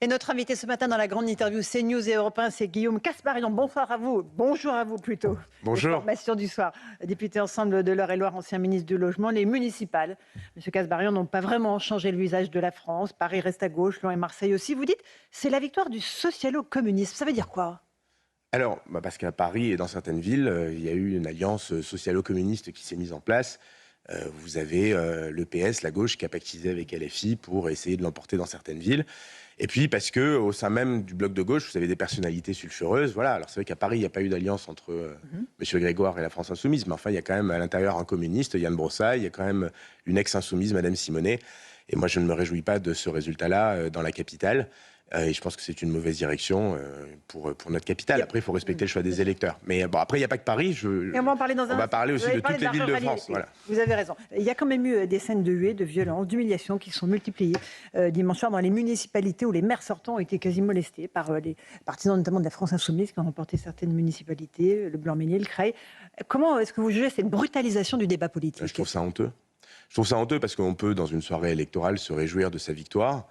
Et notre invité ce matin dans la grande interview CNews et Europe 1, c'est Guillaume Kasbarian. Bonsoir à vous. Bonjour à vous plutôt. Bonjour. Information du soir. Député ensemble de l'Eure-et-Loire, ancien ministre du Logement, les municipales. Monsieur Kasbarian n'ont pas vraiment changé le visage de la France. Paris reste à gauche, Lyon et Marseille aussi. Vous dites, c'est la victoire du socialo-communisme. Ça veut dire quoi? Alors, parce qu'à Paris et dans certaines villes, il y a eu une alliance socialo-communiste qui s'est mise en place. Vous avez le PS, la gauche, qui a pactisé avec LFI pour essayer de l'emporter dans certaines villes. Et puis parce que au sein même du bloc de gauche, vous avez des personnalités sulfureuses. Voilà. Alors c'est vrai qu'à Paris, il n'y a pas eu d'alliance entre M. Grégoire et la France Insoumise, mais enfin, il y a quand même à l'intérieur un communiste, Yann Brossailles, il y a quand même une ex-insoumise, Madame Simonet. Et moi, je ne me réjouis pas de ce résultat-là dans la capitale. Et je pense que c'est une mauvaise direction pour notre capitale. Après, il faut respecter le choix des électeurs. Mais bon, après, il n'y a pas que Paris. Et on va en parler on va parler aussi de toutes les villes de France. Voilà. Vous avez raison. Il y a quand même eu des scènes de huée, de violence, d'humiliation qui sont multipliées dimanche soir dans les municipalités où les maires sortants ont été quasi molestés par les partisans notamment de la France Insoumise qui ont remporté certaines municipalités, le Blanc-Mesnil, le Creil. Comment est-ce que vous jugez cette brutalisation du débat politique? Je trouve ça honteux. Je trouve ça honteux parce qu'on peut, dans une soirée électorale, se réjouir de sa victoire.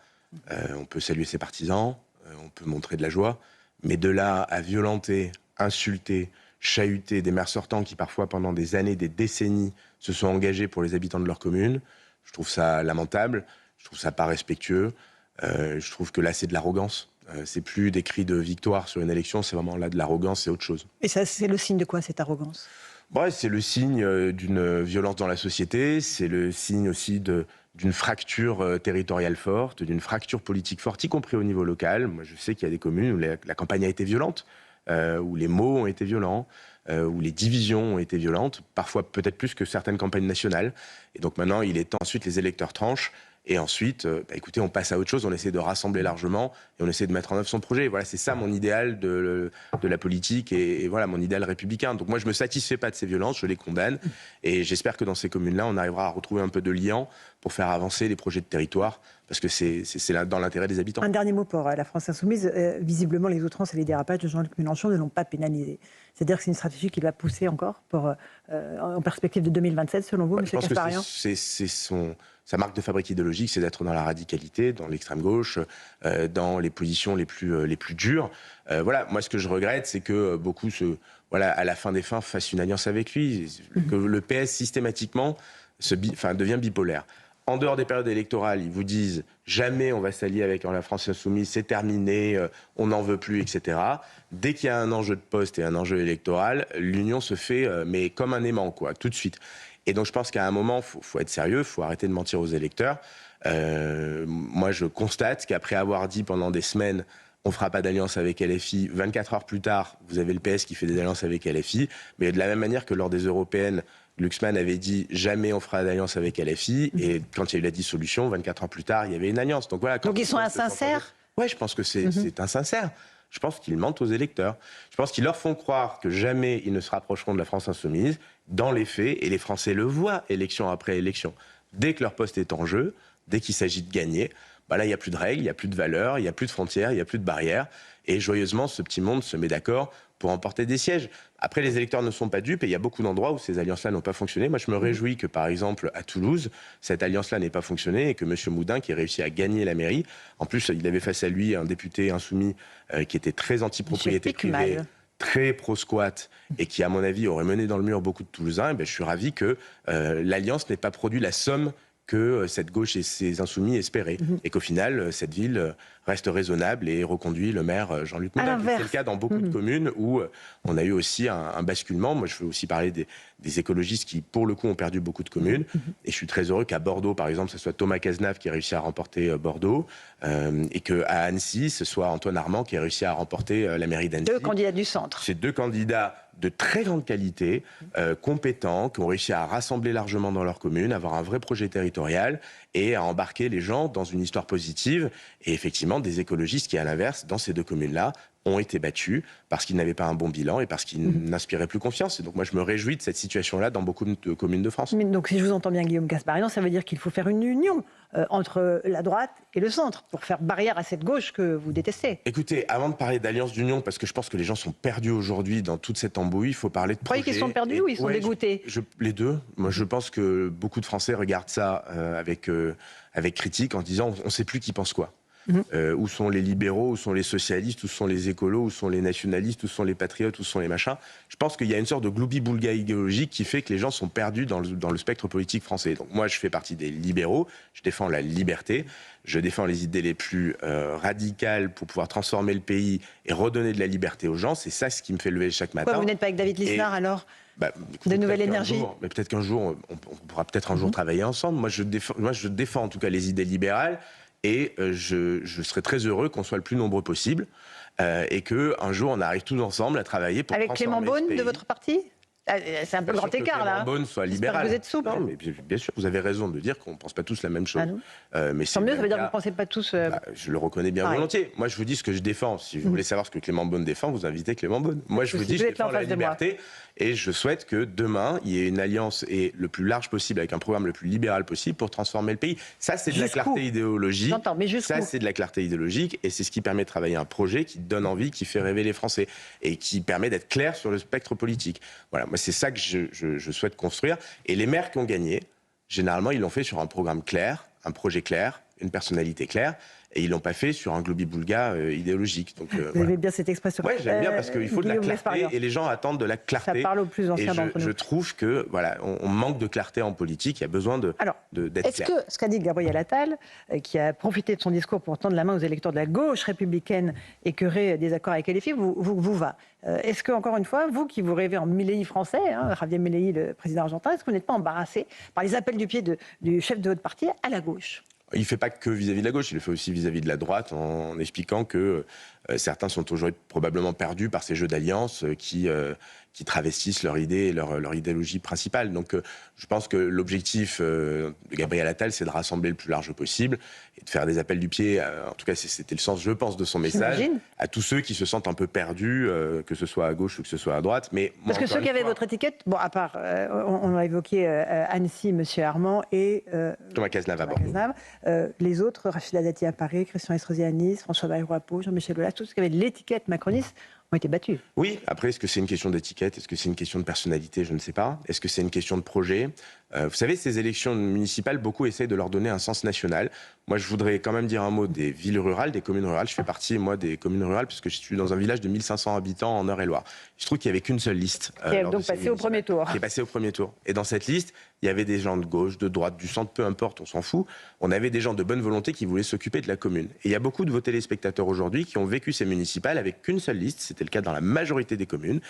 On peut saluer ses partisans, on peut montrer de la joie, mais de là à violenter, insulter, chahuter des maires sortants qui parfois pendant des années, des décennies se sont engagés pour les habitants de leur commune, je trouve ça lamentable, je trouve ça pas respectueux, je trouve que là c'est de l'arrogance. C'est plus des cris de victoire sur une élection, c'est vraiment là de l'arrogance, c'est autre chose. Et ça, c'est le signe de quoi, cette arrogance? Ouais, c'est le signe d'une violence dans la société, c'est le signe aussi d'une fracture territoriale forte, d'une fracture politique forte, y compris au niveau local. Moi, je sais qu'il y a des communes où la campagne a été violente, où les mots ont été violents, où les divisions ont été violentes, parfois peut-être plus que certaines campagnes nationales. Et donc maintenant, il est temps, ensuite, les électeurs tranchent. Et ensuite, écoutez, on passe à autre chose, on essaie de rassembler largement et on essaie de mettre en œuvre son projet. Voilà, c'est ça mon idéal de la politique et voilà mon idéal républicain. Donc moi, je ne me satisfais pas de ces violences, je les condamne et j'espère que dans ces communes-là, on arrivera à retrouver un peu de liant pour faire avancer les projets de territoire parce que c'est dans l'intérêt des habitants. Un dernier mot pour la France Insoumise. Visiblement, les outrances et les dérapages de Jean-Luc Mélenchon ne l'ont pas pénalisé. C'est-à-dire que c'est une stratégie qu'il va pousser encore en perspective de 2027, selon vous, M. Kasbarian? Sa marque de fabrique idéologique, c'est d'être dans la radicalité, dans l'extrême gauche, dans les positions les plus dures. Voilà, moi ce que je regrette, c'est que beaucoup, à la fin des fins, fassent une alliance avec lui, que le PS systématiquement devient bipolaire. En dehors des périodes électorales, ils vous disent jamais on va s'allier avec la France Insoumise, c'est terminé, on n'en veut plus, etc. Dès qu'il y a un enjeu de poste et un enjeu électoral, l'union se fait, mais comme un aimant, quoi, tout de suite. Et donc je pense qu'à un moment, faut être sérieux, il faut arrêter de mentir aux électeurs. Moi, je constate qu'après avoir dit pendant des semaines on ne fera pas d'alliance avec LFI, 24 heures plus tard, vous avez le PS qui fait des alliances avec LFI. Mais de la même manière que lors des européennes, Glucksmann avait dit jamais on fera d'alliance avec LFI. Et quand il y a eu la dissolution, 24 heures plus tard, il y avait une alliance. Donc, voilà, Donc ils sont insincères? Oui, je pense que c'est insincère. Je pense qu'ils mentent aux électeurs. Je pense qu'ils leur font croire que jamais ils ne se rapprocheront de la France Insoumise. Dans les faits, et les Français le voient élection après élection, dès que leur poste est en jeu, dès qu'il s'agit de gagner, là, il n'y a plus de règles, il n'y a plus de valeurs, il n'y a plus de frontières, il n'y a plus de barrières. Et joyeusement, ce petit monde se met d'accord pour emporter des sièges. Après, les électeurs ne sont pas dupes et il y a beaucoup d'endroits où ces alliances-là n'ont pas fonctionné. Moi, je me réjouis que, par exemple, à Toulouse, cette alliance-là n'ait pas fonctionné et que M. Moudin, qui a réussi à gagner la mairie, en plus, il avait face à lui un député insoumis qui était très anti-propriété privée, très pro-squat et qui, à mon avis, aurait mené dans le mur beaucoup de Toulousains. Je suis ravi que l'alliance n'ait pas produit la somme que cette gauche et ses insoumis espéraient. Et qu'au final, cette ville reste raisonnable et reconduit le maire Jean-Luc Moudin. C'est le cas dans beaucoup de communes où on a eu aussi un basculement. Moi, je veux aussi parler des écologistes qui, pour le coup, ont perdu beaucoup de communes. Et je suis très heureux qu'à Bordeaux, par exemple, ce soit Thomas Cazenave qui a réussi à remporter Bordeaux et qu'à Annecy, ce soit Antoine Armand qui a réussi à remporter la mairie d'Annecy. Deux candidats du centre. Ces deux candidats de très grande qualité, compétents, qui ont réussi à rassembler largement dans leur commune, avoir un vrai projet territorial et à embarquer les gens dans une histoire positive. Et effectivement, des écologistes qui, à l'inverse, dans ces deux communes-là, ont été battus parce qu'ils n'avaient pas un bon bilan et parce qu'ils n'inspiraient plus confiance. Et donc moi, je me réjouis de cette situation-là dans beaucoup de communes de France. Mais donc, si je vous entends bien, Guillaume Kasbarian, ça veut dire qu'il faut faire une union entre la droite et le centre pour faire barrière à cette gauche que vous détestez. Écoutez, avant de parler d'alliance d'union, parce que je pense que les gens sont perdus aujourd'hui dans toute cette embrouille, il faut parler de projet. Vous croyez qu'ils sont perdus ou ils sont dégoûtés? Les deux. Moi, je pense que beaucoup de Français regardent ça avec critique en disant on ne sait plus qui pense quoi. Où sont les libéraux, où sont les socialistes, où sont les écolos, où sont les nationalistes, où sont les patriotes, où sont les machins. Je pense qu'il y a une sorte de gloubi-boulga idéologique qui fait que les gens sont perdus dans le spectre politique français. Donc moi, je fais partie des libéraux, je défends la liberté, je défends les idées les plus radicales pour pouvoir transformer le pays et redonner de la liberté aux gens. C'est ça ce qui me fait lever chaque matin. Pourquoi vous n'êtes pas avec David Lisnard alors? Écoutez, de nouvelle énergie. Mais peut-être qu'un jour, on pourra peut-être un jour travailler ensemble. Moi, je défends en tout cas les idées libérales et je serais très heureux qu'on soit le plus nombreux possible et qu'un jour, on arrive tous ensemble à travailler pour avec Clément Beaune de votre parti? C'est un peu le grand écart, là. Clément Beaune soit libéral. Vous êtes souple. Non, mais bien sûr, vous avez raison de dire qu'on ne pense pas tous la même chose. Mais tant mieux, ça veut dire que vous ne pensez pas tous... je le reconnais bien volontiers. Moi, je vous dis ce que je défends. Si vous voulez savoir ce que Clément Beaune défend, vous invitez Clément Beaune. Moi, je vous dis, je défends la liberté. Et je souhaite que demain, il y ait une alliance et le plus large possible, avec un programme le plus libéral possible pour transformer le pays. Ça, c'est de la clarté idéologique. J'entends, mais ça, c'est de la clarté idéologique. Et c'est ce qui permet de travailler un projet qui donne envie, qui fait rêver les Français. Et qui permet d'être clair sur le spectre politique. Voilà, moi, c'est ça que je souhaite construire. Et les maires qui ont gagné, généralement, ils l'ont fait sur un programme clair, un projet clair, une personnalité claire. Et ils l'ont pas fait sur un globi-boulga idéologique. Donc, vous aimez bien cette expression? Oui, j'aime bien parce qu'il faut de la clarté et les gens attendent de la clarté. Ça parle aux plus anciens d'entre nous. Je trouve que voilà, on manque de clarté en politique. Il y a besoin d'être clair. Est-ce que ce qu'a dit Gabriel Attal, qui a profité de son discours pour tendre la main aux électeurs de la gauche républicaine et écœurer des accords avec LFI, vous va? Est-ce que, encore une fois, vous qui vous rêvez en Milei français, Javier Milei, le président argentin, est-ce que vous n'êtes pas embarrassé par les appels du pied du chef de votre parti à la gauche? Il ne fait pas que vis-à-vis de la gauche, il le fait aussi vis-à-vis de la droite en expliquant que certains sont aujourd'hui probablement perdus par ces jeux d'alliance qui travestissent leur idée et leur idéologie principale. Donc je pense que l'objectif de Gabriel Attal, c'est de rassembler le plus large possible et de faire des appels du pied, en tout cas c'était le sens, je pense, de son message, à tous ceux qui se sentent un peu perdus, que ce soit à gauche ou que ce soit à droite. Mais moi, parce que ceux qui avaient votre étiquette, bon, à part, on a évoqué Annecy, M. Armand et Thomas Cazenave à Bordeaux. Les autres, Rachida Dati à Paris, Christian Estrosi à Nice, François Bayrou à Pau, Jean-Michel Aulas, tous ceux qui avaient l'étiquette macroniste ont été battus. Oui, après, est-ce que c'est une question d'étiquette? Est-ce que c'est une question de personnalité? Je ne sais pas. Est-ce que c'est une question de projet? Vous savez, ces élections municipales, beaucoup essayent de leur donner un sens national. Moi, je voudrais quand même dire un mot des villes rurales, des communes rurales. Je fais partie, moi, des communes rurales, puisque je suis dans un village de 1500 habitants en Eure-et-Loire. Je trouve qu'il n'y avait qu'une seule liste. Qui est donc passée au premier tour. Qui est passée au premier tour. Et dans cette liste, il y avait des gens de gauche, de droite, du centre, peu importe, on s'en fout. On avait des gens de bonne volonté qui voulaient s'occuper de la commune. Et il y a beaucoup de vos téléspectateurs aujourd'hui qui ont vécu ces municipales avec qu'une seule liste. C'était le cas dans la majorité des communes.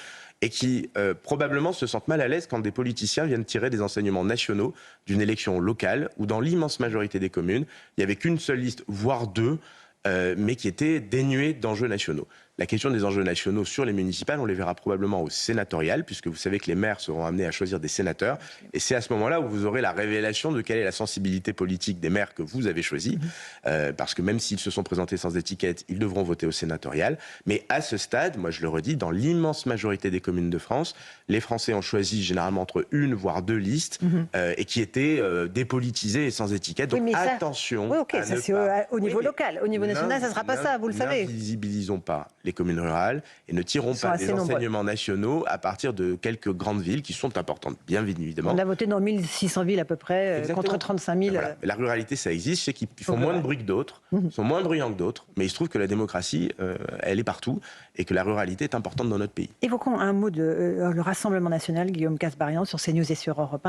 Et qui probablement se sentent mal à l'aise quand des politiciens viennent tirer des enseignements nationaux d'une élection locale, où dans l'immense majorité des communes, il n'y avait qu'une seule liste, voire deux, mais qui étaient dénuées d'enjeux nationaux. La question des enjeux nationaux sur les municipales, on les verra probablement au sénatorial, puisque vous savez que les maires seront amenés à choisir des sénateurs. Et c'est à ce moment-là où vous aurez la révélation de quelle est la sensibilité politique des maires que vous avez choisis. Parce que même s'ils se sont présentés sans étiquette, ils devront voter au sénatorial. Mais à ce stade, moi je le redis, dans l'immense majorité des communes de France, les Français ont choisi généralement entre une voire deux listes et qui étaient dépolitisées et sans étiquette. Donc attention. Oui, ok, ça c'est au niveau local. Au niveau national, ça ne sera pas ça, vous le savez. N'invisibilisons pas les communes rurales et ne tirons pas des enseignements nationaux à partir de quelques grandes villes qui sont importantes, bien évidemment. On a voté dans 1600 villes à peu près, contre 35 000. Voilà. La ruralité, ça existe, c'est qu'ils font moins de bruit que d'autres, sont moins bruyants que d'autres, mais il se trouve que la démocratie, elle est partout et que la ruralité est importante dans notre pays. Évoquons un mot de le Rassemblement national, Guillaume Kasbarian, sur CNews et sur Europe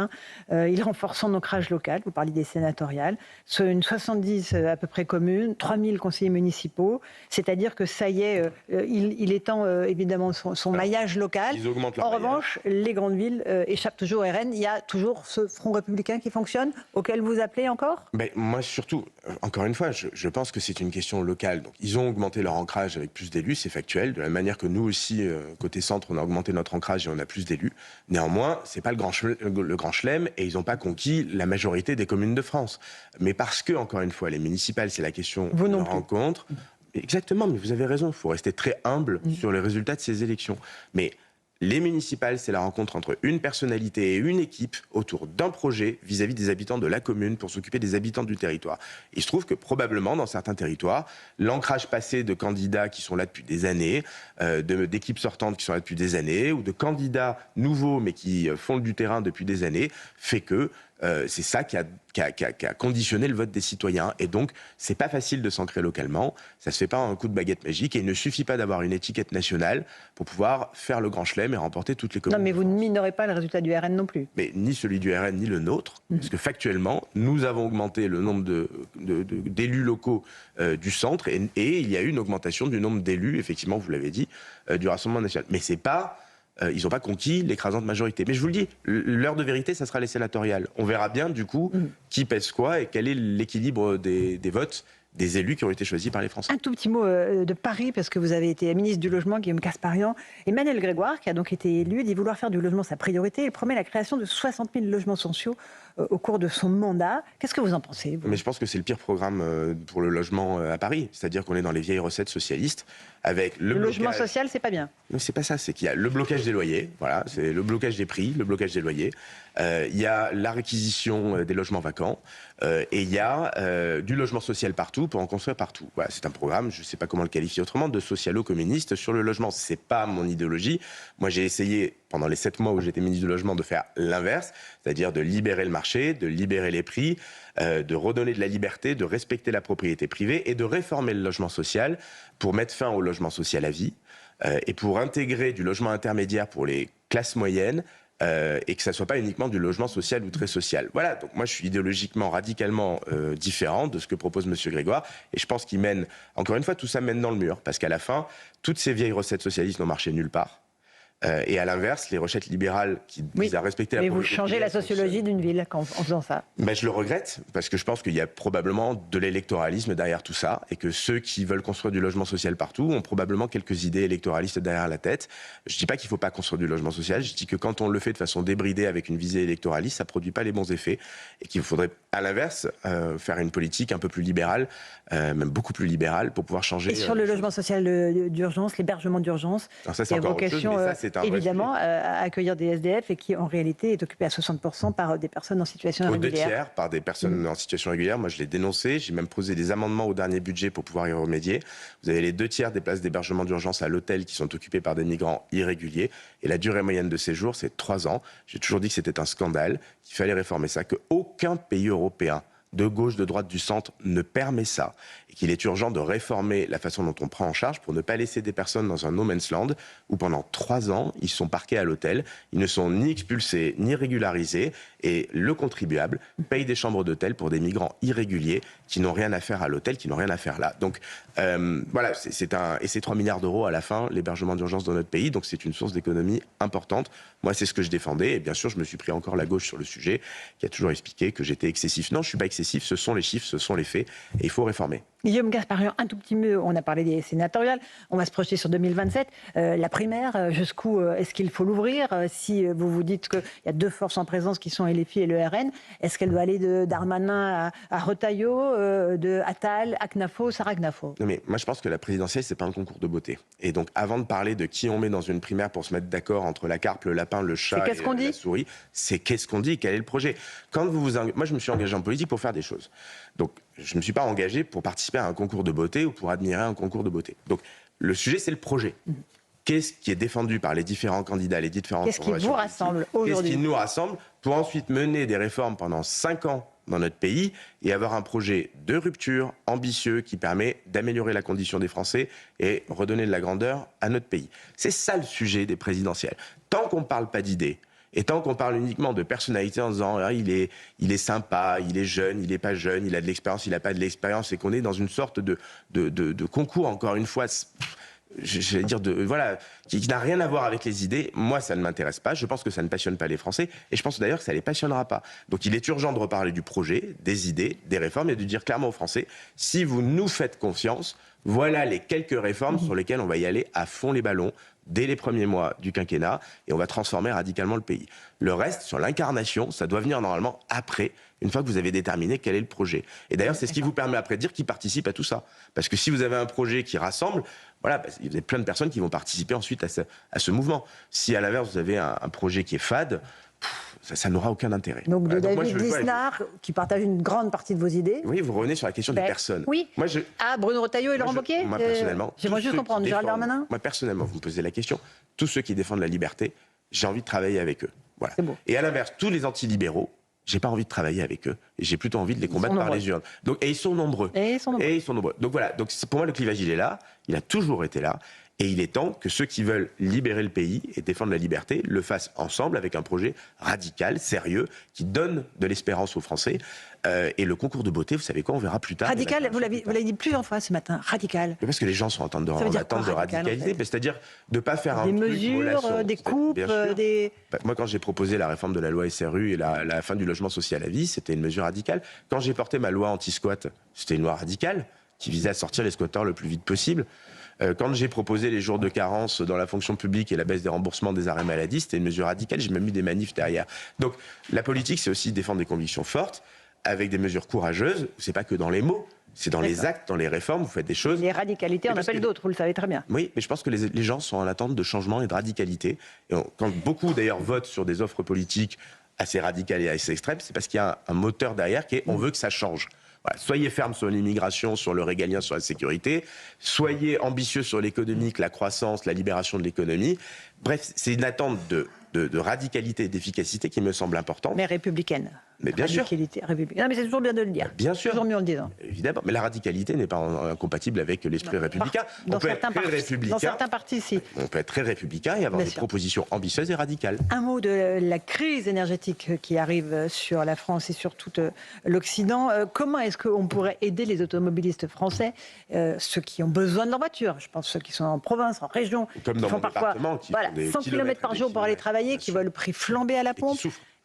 1. Il renforce son ancrage local, vous parlez des sénatoriales, sur une 70 à peu près communes, 3000 conseillers municipaux, c'est-à-dire que ça y est, il étend évidemment son maillage local. En revanche, les grandes villes échappent toujours au RN. Il y a toujours ce front républicain qui fonctionne, auquel vous appelez encore? Moi, surtout, encore une fois, je pense que c'est une question locale. Donc, ils ont augmenté leur ancrage avec plus d'élus, c'est factuel. De la même manière que nous aussi, côté centre, on a augmenté notre ancrage et on a plus d'élus. Néanmoins, c'est pas le grand chelem et ils n'ont pas conquis la majorité des communes de France. Mais parce que, encore une fois, les municipales, c'est la question de rencontre. Exactement, mais vous avez raison, il faut rester très humble sur les résultats de ces élections. Mais les municipales, c'est la rencontre entre une personnalité et une équipe autour d'un projet vis-à-vis des habitants de la commune pour s'occuper des habitants du territoire. Il se trouve que probablement, dans certains territoires, l'ancrage passé de candidats qui sont là depuis des années, d'équipes sortantes qui sont là depuis des années, ou de candidats nouveaux mais qui font du terrain depuis des années, fait que C'est ça qui a conditionné le vote des citoyens. Et donc, c'est pas facile de s'ancrer localement. Ça se fait pas en un coup de baguette magique. Et il ne suffit pas d'avoir une étiquette nationale pour pouvoir faire le grand chelem et remporter toutes les communes. Non, mais vous ne minorez pas le résultat du RN non plus. Mais ni celui du RN, ni le nôtre. Parce que factuellement, nous avons augmenté le nombre d'élus locaux du centre. Et il y a eu une augmentation du nombre d'élus, effectivement, vous l'avez dit, du Rassemblement national. Mais c'est pas... ils n'ont pas conquis l'écrasante majorité. Mais je vous le dis, l'heure de vérité, ça sera les sénatoriales. On verra bien, du coup, qui pèse quoi et quel est l'équilibre des votes des élus qui ont été choisis par les Français. Un tout petit mot de Paris, parce que vous avez été ministre du Logement, Guillaume Kasbarian. Emmanuel Grégoire, qui a donc été élu, dit vouloir faire du logement sa priorité. Il promet la création de 60 000 logements sociaux au cours de son mandat. Qu'est-ce que vous en pensez, vous ? Mais je pense que c'est le pire programme pour le logement à Paris. C'est-à-dire qu'on est dans les vieilles recettes socialistes avec le logement social, c'est pas bien. Non, c'est pas ça. C'est qu'il y a le blocage des loyers, voilà, c'est le blocage des prix, le blocage des loyers. Il y a la réquisition des logements vacants et il y a du logement social partout pour en construire partout. Voilà, c'est un programme, je ne sais pas comment le qualifier autrement, de socialo-communiste sur le logement. C'est pas mon idéologie. Moi, j'ai essayé pendant les 7 mois où j'étais ministre du Logement de faire l'inverse, c'est-à-dire de libérer le marché, de libérer les prix, de redonner de la liberté, de respecter la propriété privée et de réformer le logement social pour mettre fin au logement social à vie et pour intégrer du logement intermédiaire pour les classes moyennes et que ça ne soit pas uniquement du logement social ou très social. Voilà, donc moi je suis idéologiquement radicalement différent de ce que propose M. Grégoire et je pense qu'il mène, encore une fois, tout ça mène dans le mur parce qu'à la fin, toutes ces vieilles recettes socialistes n'ont marché nulle part. Et à l'inverse, les recettes libérales qui visent à respecter la propriété. Mais vous changez la sociologie d'une ville en faisant ça. Ben, je le regrette, parce que je pense qu'il y a probablement de l'électoralisme derrière tout ça, et que ceux qui veulent construire du logement social partout ont probablement quelques idées électoralistes derrière la tête. Je ne dis pas qu'il ne faut pas construire du logement social, je dis que quand on le fait de façon débridée avec une visée électoraliste, ça ne produit pas les bons effets, et qu'il faudrait, à l'inverse, faire une politique un peu plus libérale, même beaucoup plus libérale, pour pouvoir changer... Et sur le logement social d'urgence, l'hébergement d'urgence, il y a vocation... évidemment, à accueillir des SDF et qui, en réalité, est occupé à 60% par des personnes en situation irrégulière. 2 tiers par des personnes en situation régulière. Moi, je l'ai dénoncé. J'ai même posé des amendements au dernier budget pour pouvoir y remédier. Vous avez les 2 tiers des places d'hébergement d'urgence à l'hôtel qui sont occupées par des migrants irréguliers. Et la durée moyenne de séjour, c'est 3 ans. J'ai toujours dit que c'était un scandale, qu'il fallait réformer ça, qu'aucun pays européen de gauche, de droite, du centre ne permet ça et qu'il est urgent de réformer la façon dont on prend en charge pour ne pas laisser des personnes dans un no man's land où pendant 3 ans, ils sont parqués à l'hôtel, ils ne sont ni expulsés ni régularisés et le contribuable paye des chambres d'hôtel pour des migrants irréguliers qui n'ont rien à faire à l'hôtel, qui n'ont rien à faire là. Donc voilà, et c'est 3 milliards d'euros à la fin, l'hébergement d'urgence dans notre pays, donc c'est une source d'économie importante. Moi, c'est ce que je défendais et bien sûr, je me suis pris encore la gauche sur le sujet qui a toujours expliqué que j'étais excessif. Non, je ne suis pas excessif, ce sont les chiffres, ce sont les faits et il faut réformer. Guillaume Kasbarian, un tout petit mot, on a parlé des sénatoriales, on va se projeter sur 2027. La primaire, jusqu'où est-ce qu'il faut l'ouvrir ? Si vous vous dites qu'il y a 2 forces en présence qui sont LFI et le RN, est-ce qu'elle doit aller de Darmanin à Retailleau, de Attal à Knafo, Sarah Knafo ? Non mais moi je pense que la présidentielle c'est pas un concours de beauté. Et donc avant de parler de qui on met dans une primaire pour se mettre d'accord entre la carpe, le lapin, le chat et la souris, c'est qu'est-ce qu'on dit, quel est le projet ? Moi je me suis engagé en politique pour faire des choses. Donc je ne me suis pas engagé pour participer à un concours de beauté ou pour admirer un concours de beauté. Donc le sujet c'est le projet. Qu'est-ce qui est défendu par les différents candidats, les différentes formations politiques ? Qu'est-ce qui vous rassemble aujourd'hui ? Qu'est-ce qui nous rassemble pour ensuite mener des réformes pendant 5 ans dans notre pays et avoir un projet de rupture ambitieux qui permet d'améliorer la condition des Français et redonner de la grandeur à notre pays. C'est ça le sujet des présidentielles. Tant qu'on ne parle pas d'idées, et tant qu'on parle uniquement de personnalité en disant ah, il est sympa, il est jeune, il n'est pas jeune, il a de l'expérience, il n'a pas de l'expérience, et qu'on est dans une sorte de concours, encore une fois, j'allais dire, qui n'a rien à voir avec les idées, moi ça ne m'intéresse pas, je pense que ça ne passionne pas les Français, et je pense d'ailleurs que ça ne les passionnera pas. Donc il est urgent de reparler du projet, des idées, des réformes, et de dire clairement aux Français, si vous nous faites confiance, voilà les quelques réformes sur lesquelles on va y aller à fond les ballons, dès les premiers mois du quinquennat, et on va transformer radicalement le pays. Le reste, sur l'incarnation, ça doit venir normalement après, une fois que vous avez déterminé quel est le projet. Et d'ailleurs, c'est ce qui vous permet après de dire qui participe à tout ça. Parce que si vous avez un projet qui rassemble, voilà, il y a plein de personnes qui vont participer ensuite à ce mouvement. Si à l'inverse, vous avez un projet qui est fade, ça n'aura aucun intérêt. Donc de David Lisnard, qui partage une grande partie de vos idées. Oui, vous revenez sur la question des personnes. Oui. Bruno Retailleau et Laurent Wauquiez. Moi, personnellement. J'aimerais juste comprendre. Gérald Darmanin. Moi, personnellement, vous me posez la question. Tous ceux qui défendent la liberté, j'ai envie de travailler avec eux. Voilà. C'est beau. Et à l'inverse, tous les antilibéraux, j'ai pas envie de travailler avec eux. Et j'ai plutôt envie de les combattre par les urnes. Donc, et ils sont nombreux. Et ils sont nombreux. Donc voilà. Donc pour moi, le clivage, il est là. Il a toujours été là. Et il est temps que ceux qui veulent libérer le pays et défendre la liberté le fassent ensemble avec un projet radical, sérieux, qui donne de l'espérance aux Français. Et le concours de beauté, vous savez quoi, on verra plus tard. Radical, vous l'avez dit plusieurs fois ce matin, radical. Mais parce que les gens sont en attente de radicaliser, c'est-à-dire de ne pas faire un truc. Des mesures, des coupes, des... Moi, quand j'ai proposé la réforme de la loi SRU et la fin du logement social à vie, c'était une mesure radicale. Quand j'ai porté ma loi anti-squat, c'était une loi radicale qui visait à sortir les squatteurs le plus vite possible. Quand j'ai proposé les jours de carence dans la fonction publique et la baisse des remboursements des arrêts maladie, c'était une mesure radicale, j'ai même eu des manifs derrière. Donc la politique, c'est aussi défendre des convictions fortes, avec des mesures courageuses, c'est pas que dans les mots, c'est dans les actes, dans les réformes, vous faites des choses... Les radicalités, on appelle d'autres, vous le savez très bien. Oui, mais je pense que les gens sont en attente de changement et de radicalité. Et quand beaucoup d'ailleurs votent sur des offres politiques assez radicales et assez extrêmes, c'est parce qu'il y a un moteur derrière qui est on veut que ça change. Voilà. Soyez ferme sur l'immigration, sur le régalien, sur la sécurité. Soyez ambitieux sur l'économique, la croissance, la libération de l'économie. Bref, c'est une attente de radicalité et d'efficacité qui me semble importante. Mais républicaine. Mais bien sûr. Non, mais c'est toujours bien de le dire. Bien sûr. Toujours mieux en le disant. Évidemment. Mais la radicalité n'est pas incompatible avec l'esprit républicain. Dans certains partis, si. On peut être très républicain et avoir des propositions ambitieuses et radicales. Un mot de la crise énergétique qui arrive sur la France et sur tout l'Occident. Comment est-ce qu'on pourrait aider les automobilistes français, ceux qui ont besoin de leur voiture? Je pense ceux qui sont en province, en région, comme qui dans font mon parfois département, qui 100 km par jour pour aller travailler, qui voient le prix flamber à la pompe.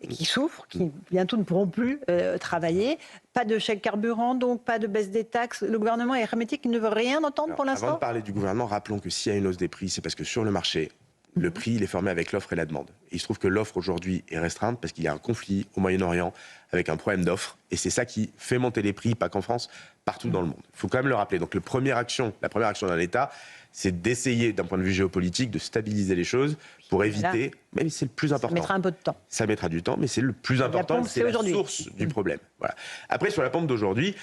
Qui souffrent, qui bientôt ne pourront plus travailler. Pas de chèque carburant, donc pas de baisse des taxes. Le gouvernement est hermétique, il ne veut rien entendre pour l'instant. Avant de parler du gouvernement, rappelons que s'il y a une hausse des prix, c'est parce que sur le marché, le prix il est formé avec l'offre et la demande. Et il se trouve que l'offre aujourd'hui est restreinte parce qu'il y a un conflit au Moyen-Orient avec un problème d'offre. Et c'est ça qui fait monter les prix, pas qu'en France, partout dans le monde. Il faut quand même le rappeler. Donc la première action d'un État, c'est d'essayer, d'un point de vue géopolitique, de stabiliser les choses pour éviter... Mais c'est le plus important. Ça mettra un peu de temps. Ça mettra du temps, mais c'est le plus important. C'est la source du problème. Voilà. Après, sur la pompe d'aujourd'hui,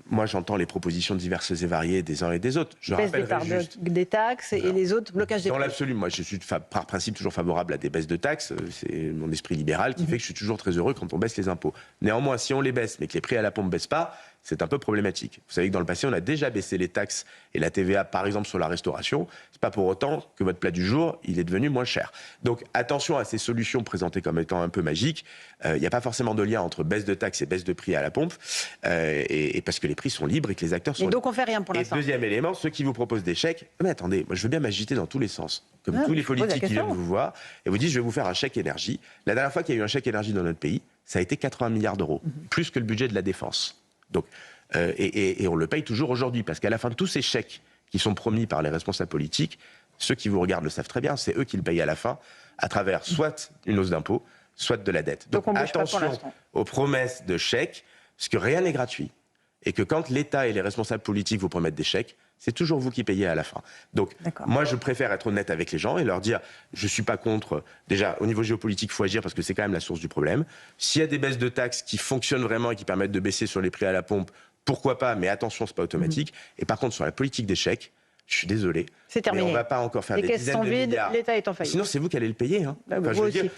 moi j'entends les propositions diverses et variées des uns et des autres. Je rappellerai juste... des taxes et les autres, blocage des prix. Dans l'absolu, moi je suis par principe toujours favorable à des baisses de taxes. C'est mon esprit libéral qui fait que je suis toujours très heureux quand on baisse les impôts. Néanmoins, si on les baisse, mais que les prix à la pompe ne baissent pas, c'est un peu problématique. Vous savez que dans le passé, on a déjà baissé les taxes et la TVA, par exemple, sur la restauration. C'est pas pour autant que votre plat du jour, il est devenu moins cher. Donc, attention à ces solutions présentées comme étant un peu magiques. Il n'y a pas forcément de lien entre baisse de taxes et baisse de prix à la pompe, et parce que les prix sont libres et que les acteurs sont libres. Et donc, on fait rien pour l'instant. Et deuxième élément, ceux qui vous proposent des chèques, mais attendez, moi je veux bien m'agiter dans tous les sens, comme tous les politiques qui viennent vous voir, et vous disent, je vais vous faire un chèque énergie. La dernière fois qu'il y a eu un chèque énergie dans notre pays, ça a été 80 milliards d'euros, plus que le budget de la défense. Donc, et on le paye toujours aujourd'hui, parce qu'à la fin de tous ces chèques qui sont promis par les responsables politiques, ceux qui vous regardent le savent très bien, c'est eux qui le payent à la fin, à travers soit une hausse d'impôts, soit de la dette. Donc attention aux promesses de chèques, parce que rien n'est gratuit. Et que quand l'État et les responsables politiques vous promettent des chèques, c'est toujours vous qui payez à la fin. Donc, moi, je préfère être honnête avec les gens et leur dire, je ne suis pas contre... Déjà, au niveau géopolitique, il faut agir parce que c'est quand même la source du problème. S'il y a des baisses de taxes qui fonctionnent vraiment et qui permettent de baisser sur les prix à la pompe, pourquoi pas, mais attention, ce n'est pas automatique. Et par contre, sur la politique des chèques, je suis désolé. C'est terminé. Mais on ne va pas encore faire des des dizaines de milliards. L'État est en faillite. Sinon, c'est vous qui allez le payer. Hein. Enfin, je veux dire,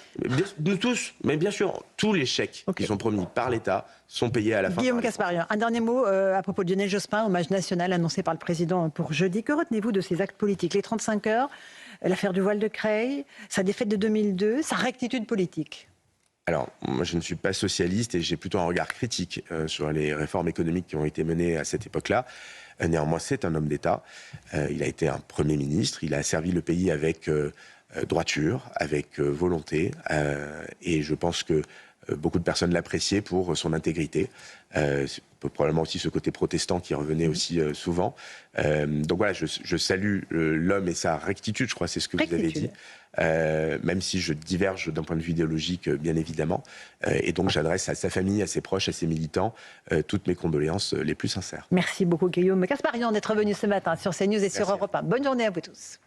nous tous, mais bien sûr, tous les chèques qui sont promis par l'État sont payés à la fin. Guillaume Kasbarian, un dernier mot à propos de Lionel Jospin, hommage national annoncé par le président pour jeudi. Que retenez-vous de ces actes politiques? Les 35 heures, l'affaire du voile de Creil, sa défaite de 2002, sa rectitude politique? Alors, moi, je ne suis pas socialiste et j'ai plutôt un regard critique sur les réformes économiques qui ont été menées à cette époque-là. Néanmoins, c'est un homme d'État. Il a été un Premier ministre. Il a servi le pays avec droiture, avec volonté. Et je pense que beaucoup de personnes l'appréciaient pour son intégrité. Probablement aussi ce côté protestant qui revenait aussi souvent. Donc voilà, je salue l'homme et sa rectitude, je crois, c'est ce que vous avez dit. Même si je diverge d'un point de vue idéologique, bien évidemment. Et donc j'adresse à sa famille, à ses proches, à ses militants, toutes mes condoléances les plus sincères. Merci beaucoup Guillaume Kasbarian d'être venu ce matin sur CNews et sur Europe 1. Bonne journée à vous tous.